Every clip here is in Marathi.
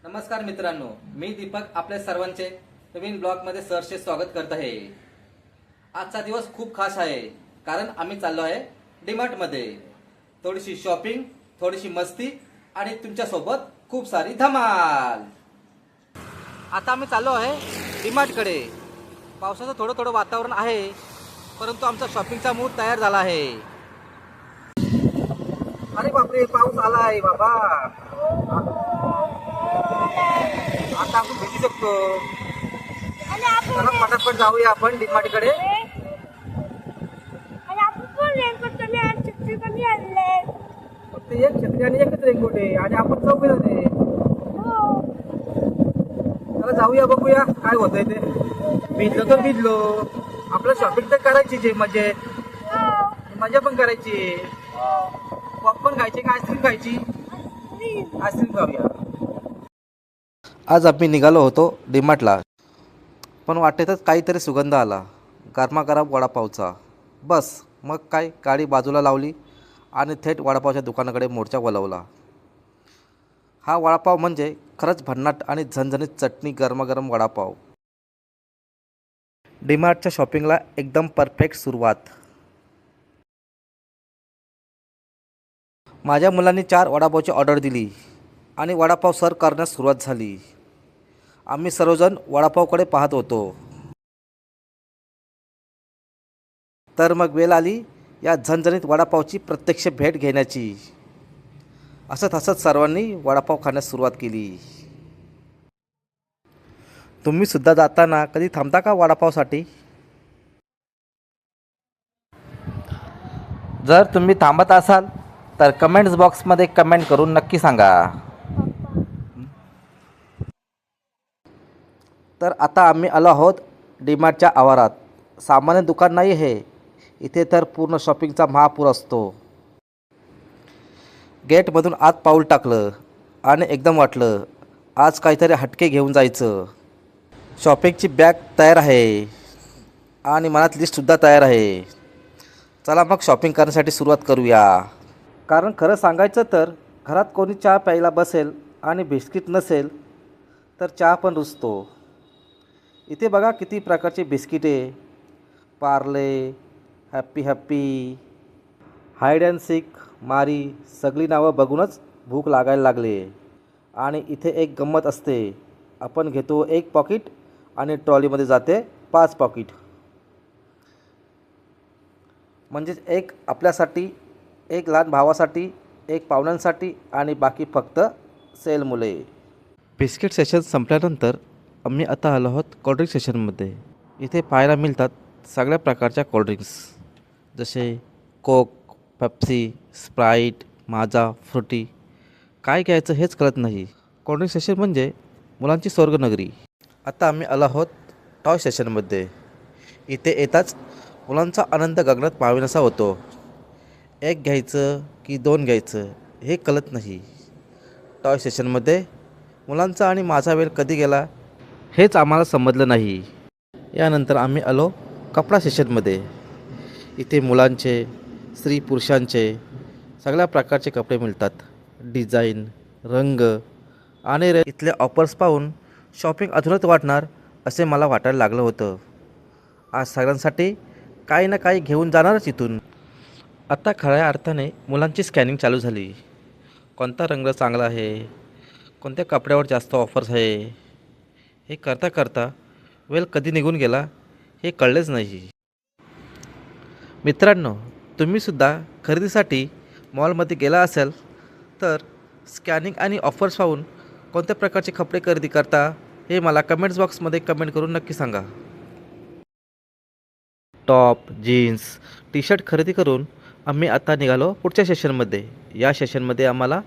नमस्कार मित्रांनो, मी दीपक आपल्या सर्वांचे नवीन ब्लॉगमध्ये सहर्ष स्वागत करत आहे। आजचा दिवस खूप खास आहे कारण आम्ही चाललो आहे डीमार्टमध्ये। थोडीशी शॉपिंग, थोडीशी मस्ती आणि तुमच्या सोबत खूप सारी धमाल। आता आम्ही चाललो आहे डीमार्टकडे। पावसाचं थोडं वातावरण आहे, परंतु आमचा शॉपिंगचा मूड तयार झाला आहे। अरे बापरे, पाऊस आला आहे बाबा। आता आपण भेटू शकतो। चला पटापट जाऊया आपण डीमार्टकडे। फक्त एक छत्री आणि एकच रेनकोट आहे आणि आपण चौघे जण आहे। चला जाऊया, बघूया काय होतंय ते। भिजलो तर भिजलो, आपलं शॉपिंग तर करायचीच आहे, मजा पण करायची। पॉपकॉर्न खायचे का आईस्क्रीम खायची? आईस्क्रीम खाऊया। आज आम्ही निघालो होतो डीमार्टला, पण वाटेतच काहीतरी सुगंध आला, गरमागरम वडापावचा। बस मग काय, गाडी बाजूला लावली आणि थेट वडापावच्या दुकानाकडे मोर्चा वळवला। हा वडापाव म्हणजे खरंच भन्नाट आणि झणझणीत चटणी गरमागरम वडापाव। डीमार्टच्या शॉपिंगला एकदम परफेक्ट सुरुवात। माझ्या मुलांनी 4 वडापावची ऑर्डर दिली आणि वडापाव सर्व करण्यास सुरुवात झाली। आम्ही सर्वजण वडापावकडे पाहत होतो। तर मग वेळ आली या झणझणीत वडापावची प्रत्यक्ष भेट घेण्याची। असत हसत सर्वांनी वडापाव खाण्यास सुरुवात केली। तुम्ही सुद्धा जाताना कधी थांबता का वडापावसाठी? जर तुम्ही थांबत असाल तर कमेंट्स बॉक्समध्ये कमेंट करून नक्की सांगा। तर आता आम्ही आलो आहोत डीमार्टच्या आवारात। सामान्य दुकान नाही हे, इथे तर पूर्ण शॉपिंगचा महापूर असतो। गेटमधून आत पाऊल टाकलं आणि एकदम वाटलं आज काहीतरी हटके घेऊन जायचं। शॉपिंगची बॅग तयार आहे आणि मनात लिस्टसुद्धा तयार आहे। चला मग शॉपिंग करण्यासाठी सुरुवात करूया। कारण खरं सांगायचं तर घरात कोणी चहा प्यायला बसेल आणि बिस्किट नसेल तर चहा पण रुसतो। इथे बघा किती प्रकारचे बिस्किटे, Parle, happy happy, hide and seek, Marie, सगळी नावं बघूनच भूक लागायला लागले। आणि इथे एक गंमत असते, आपण घेतो 1 पॉकेट आणि ट्रॉलीमध्ये जाते 5 पॉकेट। म्हणजेच एक आपल्यासाठी, एक लहान भावासाठी, एक पाहुण्यांसाठी आणि बाकी फक्त सेल मुले। बिस्किट सेशन संपल्यानंतर आम्ही आता आलो आहोत कोल्ड्रिंक सेशनमध्ये। इथे पाहायला मिळतात सगळ्या प्रकारच्या कोल्ड्रिंक्स, जसे कोक, पेप्सी, स्प्राईट, माझा, फ्रुटी। काय घ्यायचं हेच कळत नाही। कोल्ड्रिंक सेशन म्हणजे मुलांची स्वर्गनगरी। आता आम्ही आलो आहोत टॉय सेशनमध्ये। इथे येताच मुलांचा आनंद गगनात मावेनासा होतो। एक घ्यायचं की 2 घ्यायचं हे कळत नाही। टॉय सेशनमध्ये मुलांचा आणि माझा वेळ कधी गेला हेच आम्हाला समजलं नाही। यानंतर आम्ही आलो कपडा सेशनमध्ये। इथे मुलांचे, स्त्री पुरुषांचे सगळ्या प्रकारचे कपडे मिळतात। डिझाईन, रंग आणि इथले ऑफर्स पाहून शॉपिंग अधुनच वाटणार असे मला वाटायला लागलं होतं। आज सगळ्यांसाठी काही ना काही घेऊन जाणारच इथून। आता खऱ्या अर्थाने मुलांची स्कॅनिंग चालू झाली। कोणता रंग चांगला आहे, कोणत्या कपड्यावर जास्त ऑफर्स आहे, हे करता करता वेळ कधी निघून गेला हे कळलेच नाही। मित्रांनो, तुम्हीसुद्धा खरेदीसाठी मॉलमध्ये गेला असाल तर स्कॅनिंग आणि ऑफर्स पाहून कोणत्या प्रकारचे कपडे खरेदी करता हे मला कमेंट्स बॉक्समध्ये कमेंट करून नक्की सांगा। टॉप, जीन्स, टी शर्ट खरेदी करून आम्ही आता निघालो पुढच्या सेशनमध्ये। या सेशनमध्ये आम्हाला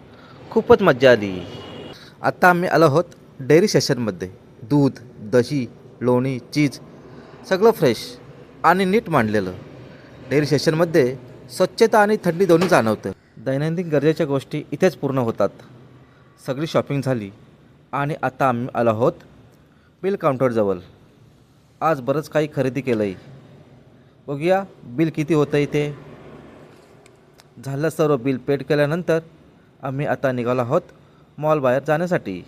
खूपच मजा आली। आता आम्ही आलो आहोत डेअरी सेशनमध्ये। दूध, दही, लोणी, चीज सगळं फ्रेश आणि नीट मांडलेलं। डेअरी सेशनमध्ये स्वच्छता आणि थंडी दोन्ही जाणवतं। दैनंदिन गरजेच्या गोष्टी इथेच पूर्ण होतात। सगळी शॉपिंग झाली आणि आता आम्ही आलो आहोत बिल काउंटरजवळ। आज बरंच काही खरेदी केलं आहे, बघूया बिल किती होतं इथे। झालं सर्व बिल पेड केल्यानंतर आम्ही आता निघालो आहोत मॉल बाहेर जाण्यासाठी।